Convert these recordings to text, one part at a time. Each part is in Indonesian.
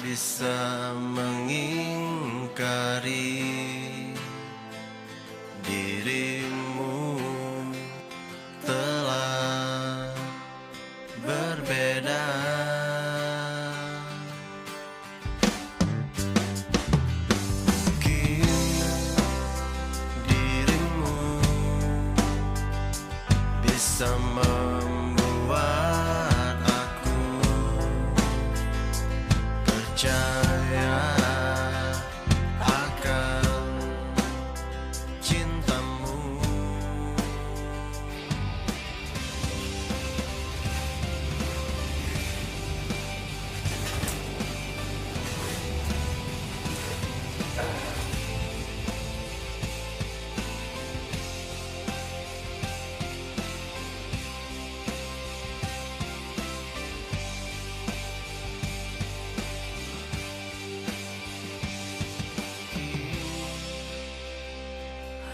bisa mengingkari dirimu telah berbeda. Mungkin dirimu bisa membuat aku percaya akan cintamu.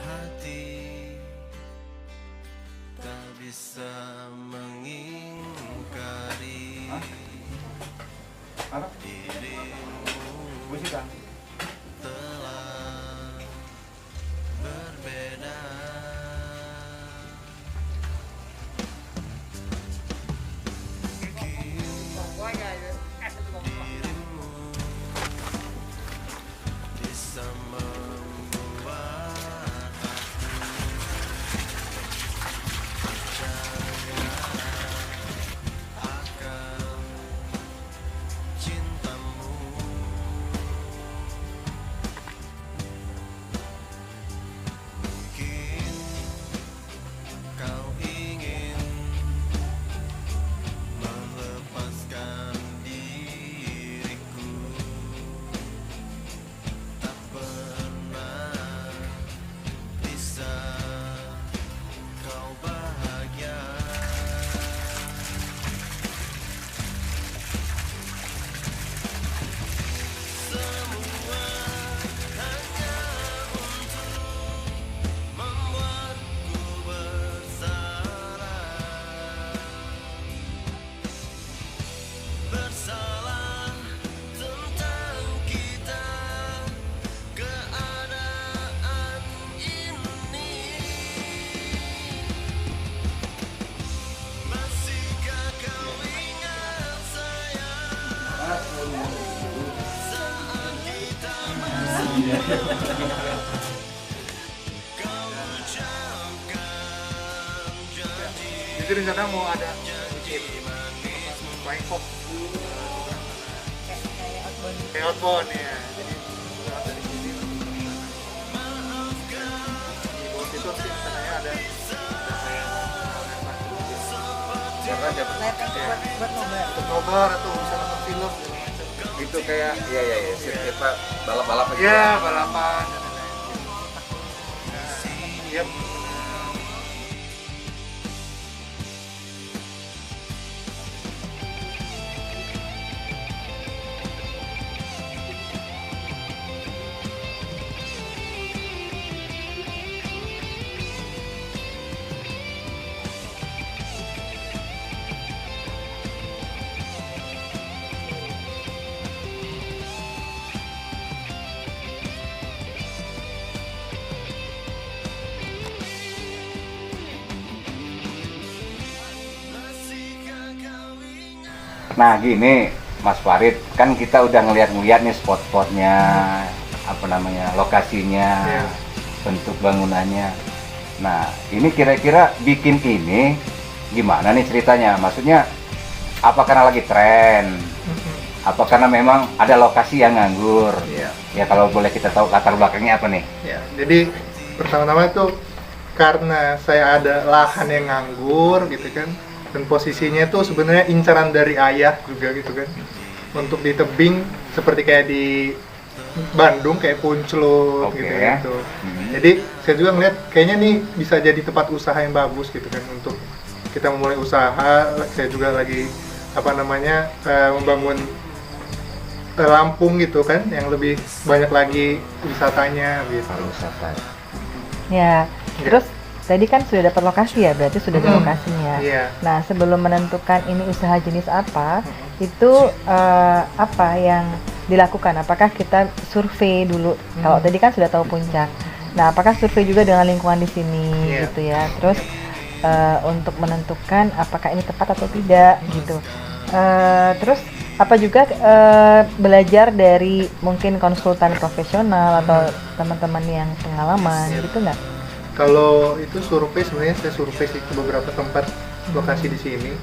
Hati tak bisa mengingkari dirimu telah berbeda. Dirimu bisa membuat akan cintamu. Mungkin kau ingin melepaskan diriku, tak pernah bisa kau bahagia. Semua hanya untuk membuatku bersalah tentang kita, keadaan ini. Masihkah kau ingat sayang, saat kita masih kau ucapkan janji. Jadi rencana mau ada bikin flying fox kayak outbound ya. Jadi berangkat dari sini di bawah situ sih rencananya ada kayak karena dapat buat nobar. untuk nobar atau bisa nonton film segala macam. Itu kayak iya sirkuit Pak, balap-balap aja. Ya balapan dan lain-lain. Iya. Nah gini Mas Farid, kan kita udah ngeliat nih spot-spotnya, apa namanya, lokasinya, Iya. bentuk bangunannya. Nah ini kira-kira bikin ini gimana nih ceritanya? Maksudnya apa karena lagi tren? Apa karena memang ada lokasi yang nganggur? Iya. Ya kalau boleh kita tahu latar belakangnya apa nih? Ya, jadi pertama-tama itu karena saya ada lahan yang nganggur gitu kan, dan posisinya itu sebenarnya incaran dari ayah juga gitu kan, untuk di tebing seperti kayak di Bandung kayak Punclut Oke. gitu. Jadi saya juga ngeliat kayaknya nih bisa jadi tempat usaha yang bagus gitu kan, untuk kita memulai usaha. Saya juga lagi membangun Lampung gitu kan, yang lebih banyak lagi wisatanya gitu. Pariwisata. Ya, terus tadi kan sudah dapat lokasi ya, berarti sudah ada lokasinya. Iya. Nah, sebelum menentukan ini usaha jenis apa, itu apa yang dilakukan? Apakah kita survei dulu? Kalau tadi kan sudah tahu puncak. Nah, apakah survei juga dengan lingkungan di sini Iya. gitu ya? Terus untuk menentukan apakah ini tepat atau tidak gitu. Terus apa juga belajar dari mungkin konsultan profesional atau teman-teman yang pengalaman Iya. gitu nggak? Kalau itu survei, sebenarnya saya survei sih ke beberapa tempat lokasi di sini.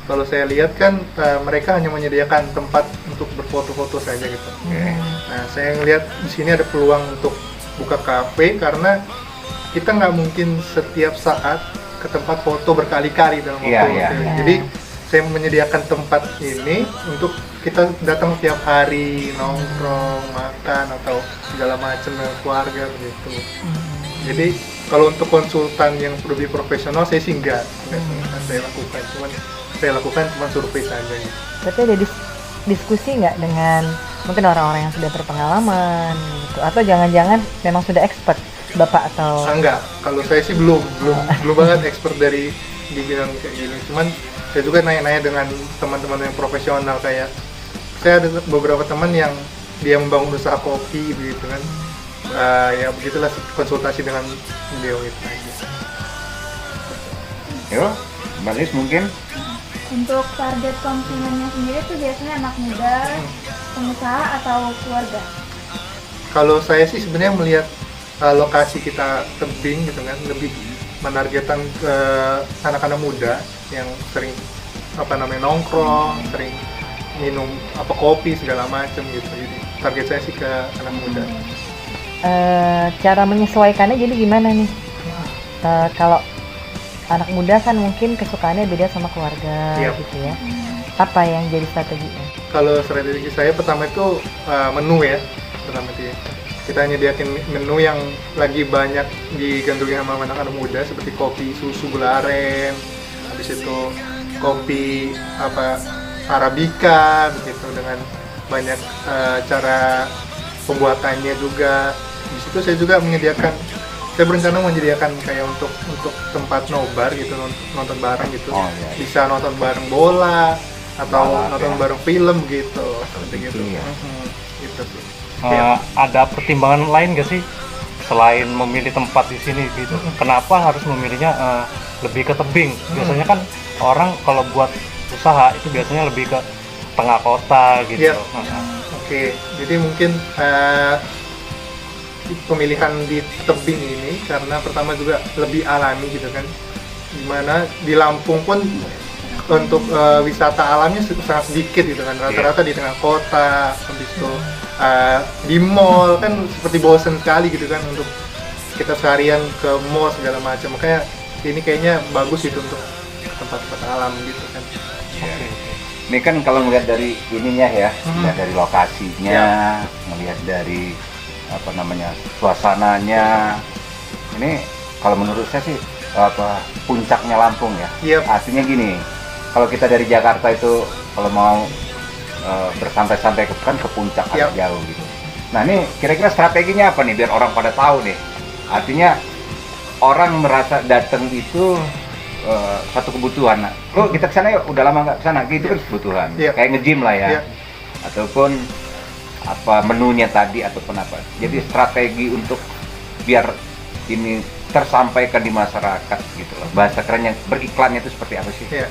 Kalau saya lihat kan mereka hanya menyediakan tempat untuk berfoto-foto saja gitu. Nah, saya ngelihat di sini ada peluang untuk buka kafe karena kita nggak mungkin setiap saat ke tempat foto berkali-kali dalam waktu. Iya, iya. Jadi saya menyediakan tempat ini untuk kita datang tiap hari nongkrong, makan atau segala macam dengan keluarga begitu. Jadi kalau untuk konsultan yang lebih profesional saya sih enggak saya lakukan cuma survei saja gitu. Tapi ada diskusi nggak dengan mungkin orang-orang yang sudah berpengalaman gitu, atau jangan-jangan memang sudah expert bapak atau Enggak, kalau saya sih belum banget expert dari di bidang kayak gini. Cuman saya juga nanya-nanya dengan teman-teman yang profesional, kayak saya ada beberapa teman yang dia membangun usaha kopi begitu kan. Ya begitulah konsultasi dengan beliau itu aja. Yo, Mbak Lis mungkin Untuk target konsumennya sendiri tuh biasanya anak muda, pengusaha atau keluarga? Kalau saya sih sebenarnya melihat lokasi kita tebing gitu kan, lebih menargetkan ke anak-anak muda yang sering nongkrong, sering minum kopi segala macam gitu. Jadi target saya sih ke anak muda. cara menyesuaikannya jadi gimana nih? Kalau anak muda kan mungkin kesukaannya beda sama keluarga Yap. gitu ya. Apa yang jadi strateginya? Kalau strategi saya pertama itu menu ya, pertama itu ya. Kita nyediakin menu yang lagi banyak digandrungi sama anak-anak muda, seperti kopi susu gula aren, habis itu kopi arabica begitu, dengan banyak cara pembuatannya juga. Di situ saya juga saya berencana menyediakan kayak untuk tempat nobar gitu, nonton bareng gitu. Oh, iya. Bisa nonton bareng bola atau Balap, nonton ya. bareng film gitu, seperti gitu. Iya. Gitu sih. Ada pertimbangan lain nggak sih selain memilih tempat di sini gitu? Kenapa harus memilihnya lebih ke tebing? Biasanya kan orang kalau buat usaha itu biasanya lebih ke tengah kota gitu. Iya. Oke, jadi mungkin pemilihan di tebing ini karena pertama juga lebih alami gitu kan, dimana di Lampung pun untuk wisata alamnya sangat sedikit gitu kan, rata-rata di tengah kota, habis itu di mall kan seperti bosen sekali gitu kan untuk kita seharian ke mall segala macam. Makanya ini kayaknya bagus itu untuk tempat-tempat alam gitu kan. ini kan kalau ngelihat dari ininya ya, ngelihat dari lokasinya, ngelihat dari suasananya. Ini kalau menurut saya sih puncaknya Lampung ya. Yep. Artinya gini, kalau kita dari Jakarta itu kalau mau bersantai-santai ke puncak agak jauh gitu. Nah ini kira-kira strateginya apa nih biar orang pada tahu nih? Artinya orang merasa datang itu satu kebutuhan. Nah, kok kita kesana yuk, udah lama nggak kesana, gitu kan kebutuhan. Iya. Kayak nge-gym lah ya. Iya. Ataupun menunya tadi ataupun apa. Jadi strategi untuk biar ini tersampaikan di masyarakat gitu loh. Bahasa kerennya beriklannya itu seperti apa sih? Ya,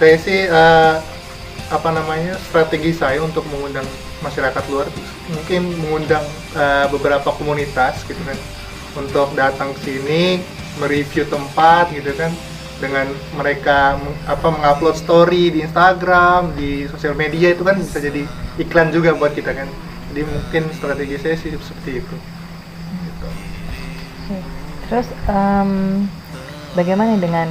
saya sih strategi saya untuk mengundang masyarakat luar, mungkin mengundang beberapa komunitas gitu kan, untuk datang ke sini, mereview tempat gitu kan, dengan mereka mengupload story di Instagram, di sosial media, itu kan bisa jadi iklan juga buat kita kan. Jadi mungkin strategi saya sih seperti itu. Gitu. Terus bagaimana dengan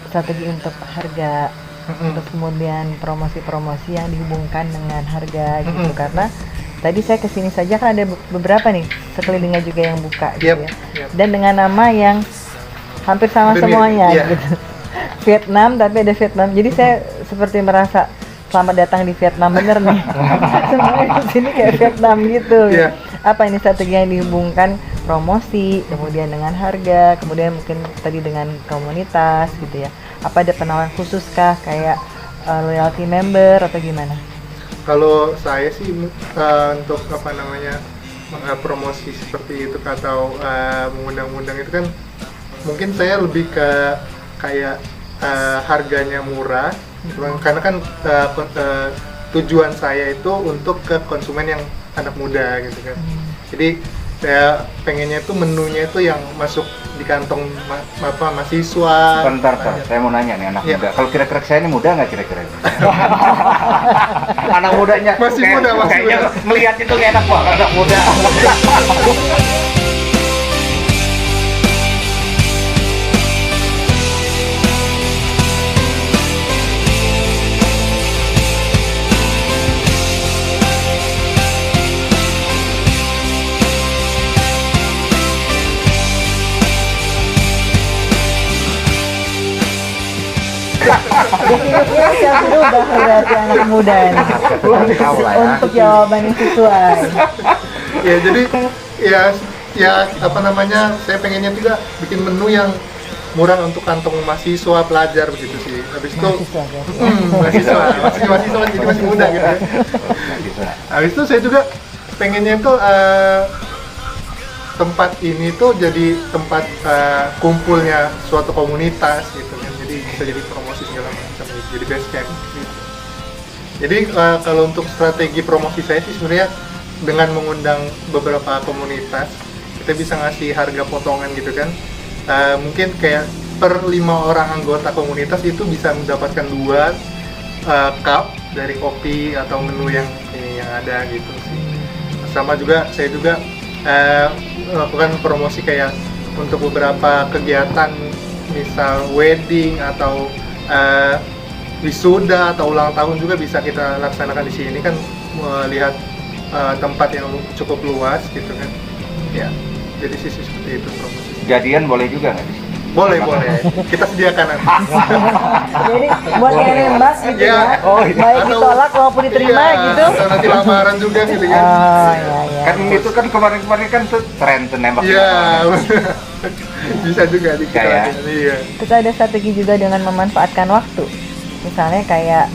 strategi untuk harga, terus kemudian promosi-promosi yang dihubungkan dengan harga gitu? Karena tadi saya kesini saja kan ada beberapa nih sekelilingnya juga yang buka gitu ya. Dan dengan nama yang hampir sama semuanya gitu. Vietnam, tapi ada Vietnam. Jadi saya seperti merasa selamat datang di Vietnam, bener nih. Semuanya di sini kayak Vietnam gitu. Apa ini strategi yang dihubungkan promosi, kemudian dengan harga, kemudian mungkin tadi dengan komunitas gitu ya. Apa ada penawaran khusus kah kayak loyalty member atau gimana? Kalau saya sih untuk apa namanya promosi seperti itu atau mengundang-undang itu kan mungkin saya lebih ke kayak harganya murah, karena kan tujuan saya itu untuk ke konsumen yang anak muda gitu kan. Jadi saya pengennya itu menunya itu yang masuk di kantong mahasiswa. Bentar, saya mau nanya nih anak Iya. muda. Kalau kira-kira saya ini muda nggak kira-kira? Anak mudanya Masih muda, masih kayaknya muda. melihat itu kayak enak banget anak muda. Definisinya siap berubah berarti anak muda nih. Tahu lah ya. Untuk jawaban yang sesuai. Ya jadi ya apa namanya, saya pengennya juga bikin menu yang murah untuk kantong mahasiswa pelajar begitu sih. Habis itu Mahasiswa, ya. mahasiswa jadi masih muda gitu ya. Bisa. Habis itu saya juga pengennya tuh tempat ini tuh jadi tempat kumpulnya suatu komunitas gitu kan. Jadi bisa jadi promosi segala macam, jadi base camp gitu. Jadi kalau untuk strategi promosi saya sih sebenarnya dengan mengundang beberapa komunitas, kita bisa ngasih harga potongan gitu kan. Mungkin kayak per 5 orang anggota komunitas itu bisa mendapatkan 2 cup dari kopi atau menu yang ada gitu sih. Sama juga saya juga melakukan promosi kayak untuk beberapa kegiatan, misal wedding atau wisuda atau ulang tahun juga bisa kita laksanakan di sini kan, melihat tempat yang cukup luas gitu kan. Ya, jadi sisi seperti itu promosi. Jadian boleh juga nggak di sini? Boleh, kita sediakan nanti. Jadi buat yang nembak gitu Ya. ya. Oh, iya. Baik ditolak maupun diterima Iya, gitu. atau nanti lamaran juga gitu kan. Oh iya. Kan itu kan kemarin-kemarin kan tuh tren tuh nembak. Iya, bisa juga di kita. Kayak. Iya. Kita ada strategi juga dengan memanfaatkan waktu. Misalnya kayak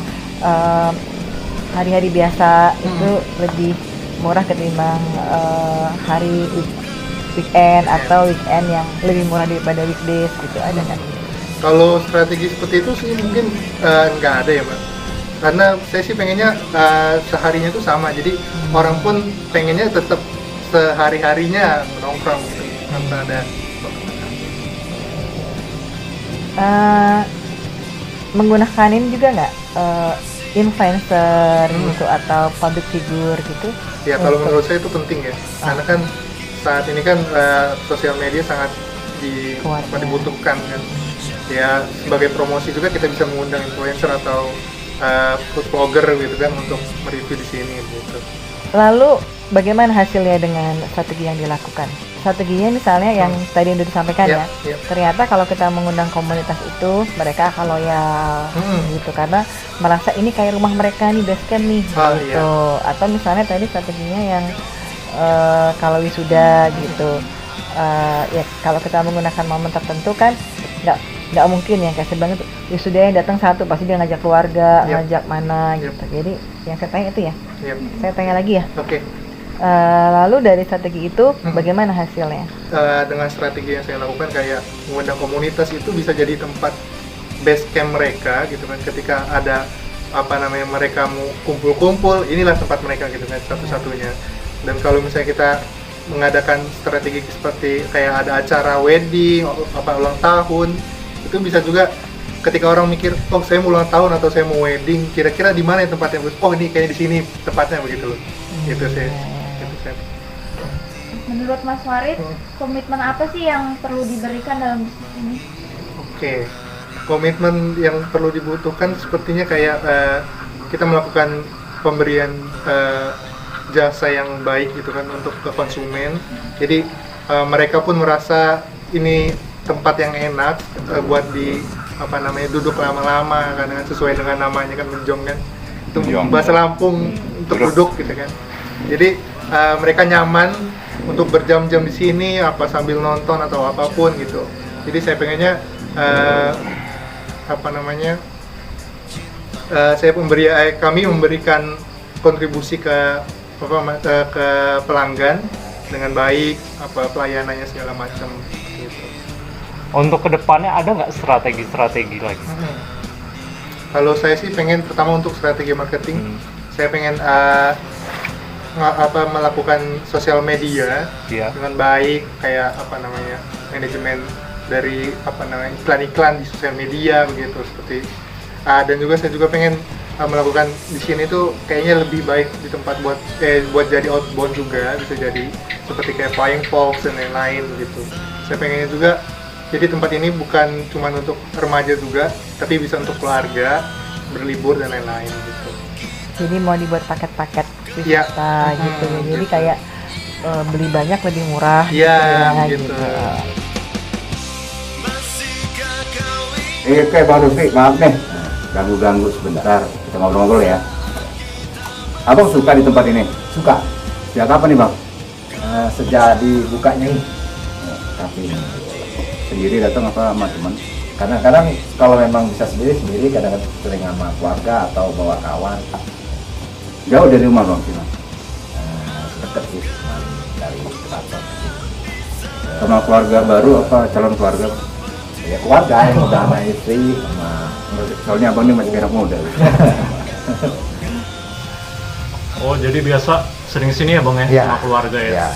hari-hari biasa itu lebih murah ketimbang hari weekend atau weekend yang lebih murah daripada weekdays gitu, ada kan? Kalau strategi seperti itu sih mungkin nggak ada ya, Mbak. Karena saya sih pengennya seharinya itu sama, jadi orang pun pengennya tetap sehari-harinya nongkrong gitu, tanpa ada. Menggunakan ini juga nggak influencer gitu atau public figure gitu? Ya kalau Untuk- menurut saya itu penting ya, karena kan saat ini kan sosial media sangat Kuat, ya. dibutuhkan kan. Ya sebagai promosi juga kita bisa mengundang influencer atau food vlogger gitu kan untuk mereview di sini gitu. Lalu bagaimana hasilnya dengan strategi yang dilakukan? Strateginya misalnya yang tadi udah disampaikan Ya, ya, ya. ternyata kalau kita mengundang komunitas itu mereka akan loyal gitu karena merasa ini kayak rumah mereka nih, base camp nih Ah, gitu. Atau misalnya tadi strateginya yang kalau wisuda gitu, ya kalau kita menggunakan momen tertentu kan nggak mungkin yang kayak sebenarnya wisuda yang datang satu pasti dia ngajak keluarga, Yep. ngajak mana Yep. gitu. Jadi yang saya tanya itu ya, Ya. saya tanya lagi ya. Oke. Lalu dari strategi itu bagaimana hasilnya? Dengan strategi yang saya lakukan kayak mengundang komunitas itu bisa jadi tempat base camp mereka gitu kan, ketika ada mereka mau kumpul-kumpul, inilah tempat mereka gitu kan, satu-satunya. Dan kalau misalnya kita mengadakan strategi seperti kayak ada acara wedding, ulang tahun, itu bisa juga ketika orang mikir, oh saya mau ulang tahun atau saya mau wedding, kira-kira di mana yang tempatnya bagus? Oh ini kayaknya di sini tempatnya begitu loh. Gitu sih. Gitu kan. Menurut Mas Farid, komitmen apa sih yang perlu diberikan dalam bisnis ini? Oke, komitmen yang perlu dibutuhkan sepertinya kayak kita melakukan pemberian jasa yang baik gitu kan untuk ke konsumen. Jadi mereka pun merasa ini tempat yang enak buat duduk lama-lama karena sesuai dengan namanya kan, menjong kan. Itu Menjong. bahasa Lampung untuk duduk gitu kan. Jadi mereka nyaman untuk berjam-jam di sini sambil nonton atau apapun gitu. Jadi saya pengennya kami memberikan kontribusi ke ke pelanggan dengan baik, pelayanannya segala macam gitu. Untuk kedepannya ada nggak strategi-strategi lagi? Kalau saya sih pengen pertama untuk strategi marketing, saya pengen melakukan sosial media dengan baik, kayak manajemen dari iklan-iklan di sosial media begitu, seperti dan juga saya juga pengen melakukan di sini tuh kayaknya lebih baik di tempat buat jadi outbound juga, bisa jadi seperti kayak Flying Fox dan lain-lain gitu. Saya pengennya juga jadi tempat ini bukan cuma untuk remaja juga, tapi bisa untuk keluarga, berlibur dan lain-lain gitu. Jadi mau dibuat paket-paket Iya. wisata gitu. Jadi Gitu. kayak beli banyak lebih murah Iya, gitu. gitu. Masihkah kau ingin Oke Bang Rusdi, maaf nih ganggu-ganggu sebentar, kita ngobrol-ngobrol ya. Abang suka di tempat ini? Suka. Sejak kapan nih Bang? Sejak dibukanya ini. Tapi sendiri datang apa sama teman? Kadang-kadang kalau memang bisa sendiri, kadang-kadang sering sama keluarga atau bawa kawan. Jauh dari rumah Bang sih Bang? Deket sih, cuma dari kantor. Sama keluarga baru apa calon keluarga? Ya keluarga yang udah sama istri, sama Soalnya abang ini masih anak muda. Oh, jadi biasa sering sini ya Bang ya, Ya. sama keluarga ya? Ya.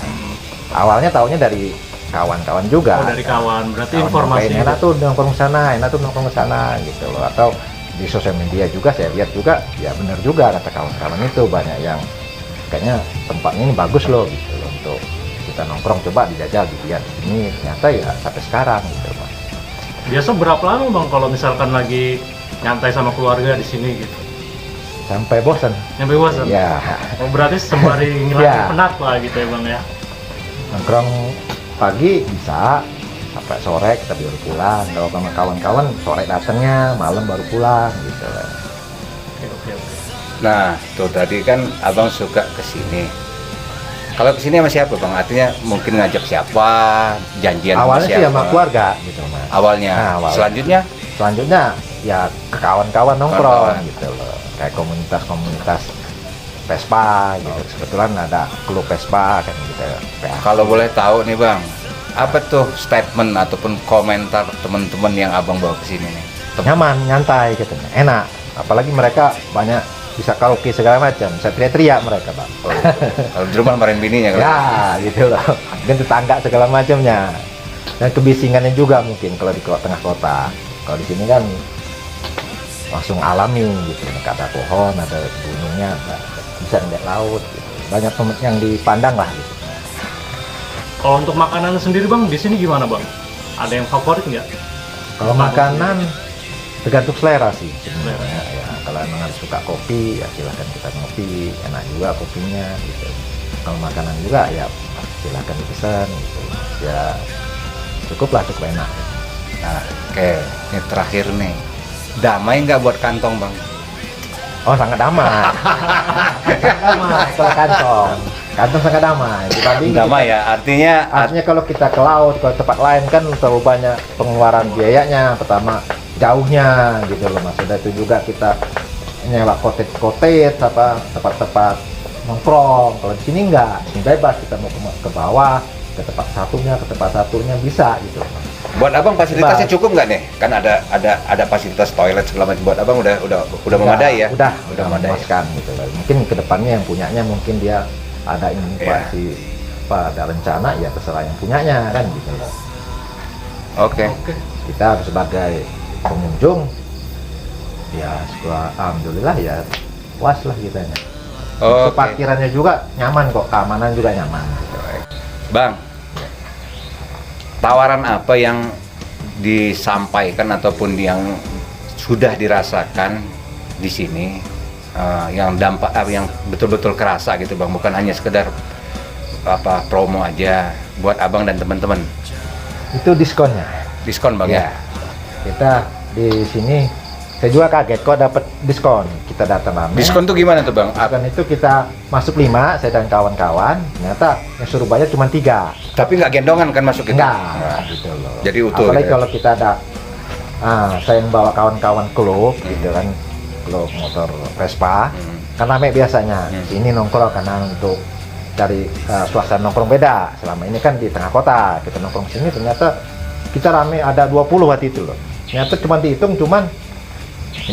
Awalnya taunya dari kawan-kawan juga. Oh, dari kawan. Berarti Kawan informasi nyampein, enak tuh nongkrong sana, enak tuh nongkrong sana gitu loh. Atau di sosial media juga saya lihat juga, ya benar juga kata kawan-kawan itu, banyak yang kayaknya tempatnya ini bagus loh gitu loh, untuk kita nongkrong, coba dijajal dilihat ini, ternyata ya sampai sekarang gitu Mas. biasa berapa lama Bang kalau misalkan lagi nyantai sama keluarga di sini gitu? Sampai bosan. Nyampe bosan? Ya, Oh, berarti sembari ngilangin Ya. penat lah gitu ya Bang ya? nongkrong pagi bisa sampai sore kita baru pulang. Kalau sama kawan-kawan sore datangnya, malam baru pulang gitu. Oke. Nah, tuh tadi kan abang suka kesini. Kalau kesini sama siapa Bang? Artinya mungkin ngajak siapa, janjian Awalnya sih siapa? sama keluarga gitu Mas. Awalnya. Nah, awalnya. Selanjutnya Ya ke kawan-kawan nongkrong Kawan-kawan. gitu loh, kayak komunitas Vespa gitu. Kebetulan ada klub Vespa kan gitu. PA. kalau boleh tahu nih Bang, apa tuh statement ataupun komentar teman-teman yang abang bawa ke sini nih? Nyaman, nyantai gitu, enak. Apalagi mereka banyak bisa karaoke segala macam. Saya teriak-teriak mereka Bang. Oh, kalau di rumah marahin bininya kan? Ya gitu loh. Dan tetangga segala macamnya. Dan kebisingannya juga mungkin kalau di tengah kota. Kalau di sini kan langsung alami gitu, nggak ada pohon, ada gunungnya, bisa ngeliat laut gitu. Banyak yang dipandang lah gitu. Kalau untuk makanan sendiri Bang, di sini gimana Bang? Ada yang favorit nggak? Kalau makanan tergantung selera sih Selera. sebenarnya. Ya, kalau emang harus suka kopi ya silahkan kita ngopi, enak juga kopinya gitu. Kalau makanan juga ya silahkan dipesan gitu. Ya cukup enak. Nah, oke, ini terakhir nih. Damai nggak buat kantong Bang? Oh sangat damai. Sangat damai kalau kantong sangat damai. Dibanding Damai ya, artinya artinya kalau kita ke laut, ke tempat lain kan terlalu banyak pengeluaran biayanya. Pertama jauhnya gitu loh Mas. Sudah itu juga kita nyewa kotet apa tempat-tempat nongkrong. Kalau di sini enggak, ini bebas, kita mau ke bawah, ke tempat satunya bisa gitu. buat abang fasilitasnya cukup nggak nih? Kan ada fasilitas toilet segala macam. Buat abang udah memadai ya? Udah memadai. memuaskan gitu loh. Mungkin kedepannya yang punyanya mungkin dia ada inovasi ada rencana ya terserah yang punyanya kan gitu loh. Oke. Kita sebagai pengunjung ya alhamdulillah ya puas lah kitanya. Oke. Parkirannya juga nyaman kok, keamanan juga nyaman gitu. Bang, tawaran apa yang disampaikan ataupun yang sudah dirasakan di sini yang dampak yang betul-betul kerasa gitu Bang, bukan hanya sekedar promo aja buat abang dan teman-teman. Itu diskonnya. Diskon Bang ya? Kita di sini saya juga kaget kok dapat diskon. Kita datang rame. Diskon tuh gimana tuh Bang? Diskon itu kita masuk 5, saya dan kawan-kawan, ternyata yang suruh bayar cuma 3. Tapi nggak gendongan kan masuk itu? Enggak, gitu loh. Jadi utuh Apalagi gitu ya? kalau kita ada saya yang bawa kawan-kawan klub gitu kan, klub motor Vespa, kan rame biasanya. Sini nongkrong karena untuk cari suasana nongkrong beda. Selama ini kan di tengah kota, kita nongkrong sini ternyata kita rame ada 20 waktu itu loh. Ternyata cuma dihitung cuman 15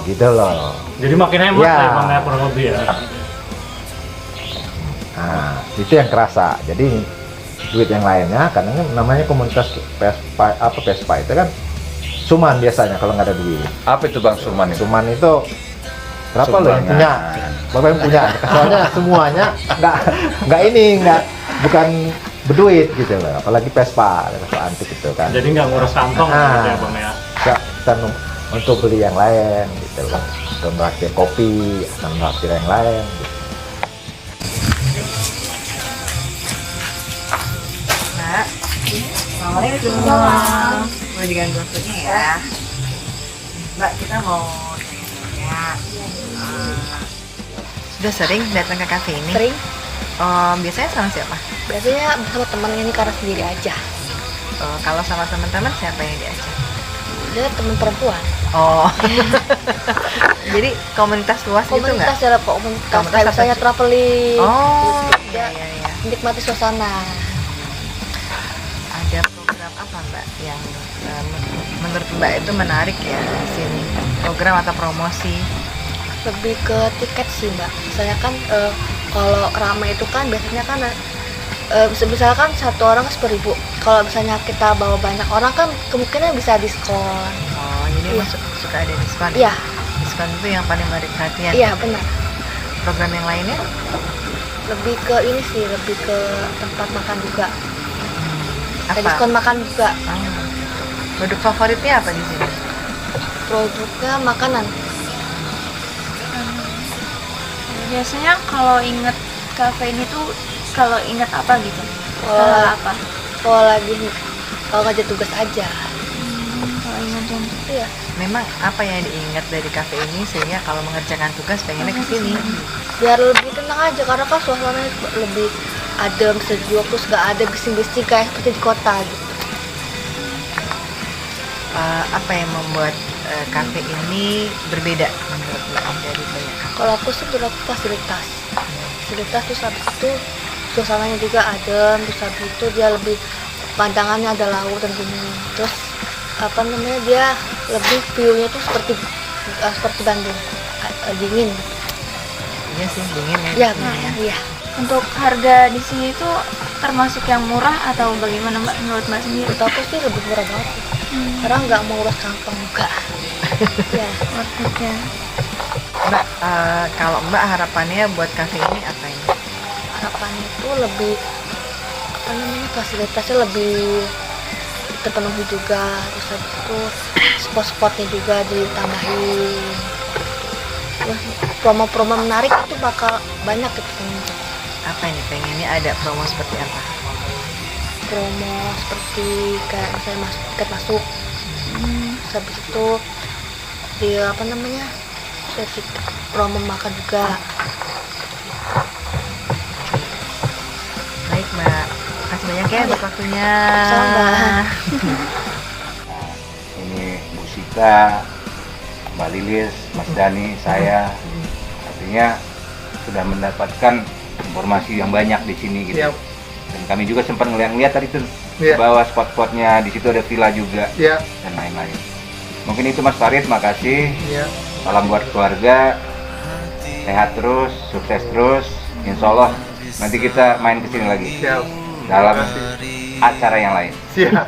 gitu loh. Jadi makin hemat Ya. ya Bang ya kurang lebih ya. Nah, itu yang kerasa. Jadi duit yang lainnya, karena kan namanya komunitas Vespa itu kan suman biasanya kalau nggak ada duit. Apa itu Bang Suman itu? Suman itu berapa loh yang punya? Bapak yang punya. Soalnya semuanya nggak bukan berduit gitu loh. Apalagi Vespa antik itu kan. Jadi nggak ngurus kantong gitu ya Bang ya. Kita untuk beli yang lain gitu loh. Untuk merakit kopi, atau merakit yang lain. Gitu. Mbak, Assalamualaikum. Mau diganggu waktunya ya. Mbak, kita mau tanya. Sudah sering datang ke kafe ini? Sering, Biasanya sama siapa? biasanya sama teman ini karena sendiri aja. Kalau sama teman-teman siapa yang diajak? Dia teman perempuan. Oh, jadi komunitas luas gitu nggak? Komunitas adalah komunitas Komunitas kayak apa misalnya sih? traveling. Oh, Gitu. iya Dia iya iya. menikmati suasana. Ada program apa Mbak yang menurut Mbak itu menarik ya di sini? Program atau promosi? Lebih ke tiket sih mbak. Misalnya kan kalau ramai itu kan biasanya kan misalkan satu orang 10.000. Kalau misalnya kita bawa banyak orang kan kemungkinan bisa diskon. Oh, jadi Iya. suka ada diskon? Iya, Diskon itu yang paling menarik perhatian. iya benar. Program yang lainnya? Lebih ke ini sih, lebih ke tempat makan juga. Ada Apa? diskon makan juga. Oh. Produk favoritnya apa di sini? Produknya makanan. Biasanya kalau inget kafe ini tuh kalau inget apa gitu? Kalau Kalau apa? kalau kerja tugas aja. Kalau inget yang Iya. Memang apa yang diingat dari kafe ini sehingga kalau mengerjakan tugas pengennya ke sini? Biar lebih tenang aja karena kan suasananya lebih adem, sejuk, terus gak ada bising-bising kayak seperti di kota gitu. Apa yang membuat kafe ini berbeda menurut Mbak dari banyak kafe? Kalau aku sih berlaku fasilitas. Fasilitas terus habis itu suasananya juga adem, terus habis itu dia lebih pandangannya ada laut dan gunung. Terus apa namanya dia lebih view-nya tuh seperti Bandung, dingin. Iya sih, dingin ya. Iya, di sini ya. iya. untuk harga di sini tuh termasuk yang murah atau bagaimana Mbak menurut Mbak sendiri? Menurut aku sih lebih murah banget. Karena nggak mau urus kantong juga. Ya, Worth it ya. Mbak, kalau Mbak harapannya buat kafe ini apa ini? harapannya itu lebih apa namanya fasilitasnya lebih terpenuhi juga, terus habis itu spot-spotnya juga ditambahin, terus promo-promo menarik itu bakal banyak gitu. Apa ini pengennya ada promo seperti apa? Promo seperti kayak misalnya masuk tiket masuk, terus habis itu di apa namanya promo makan juga. Baik Mbak, kasih banyak ya buat waktunya. Sama. Ini Bu Sita, Mbak Lilis, Mas Dani, saya artinya sudah mendapatkan informasi yang banyak di sini gitu. Siap. Dan kami juga sempat ngeliat tadi tuh Iya. bahwa spot-spotnya di situ ada villa juga Iya, dan lain-lain. Mungkin itu Mas Farid, makasih. iya. Salam buat keluarga, sehat terus, sukses terus. Insya Allah nanti kita main kesini lagi Siap. dalam Terima kasih. acara yang lain. Siap.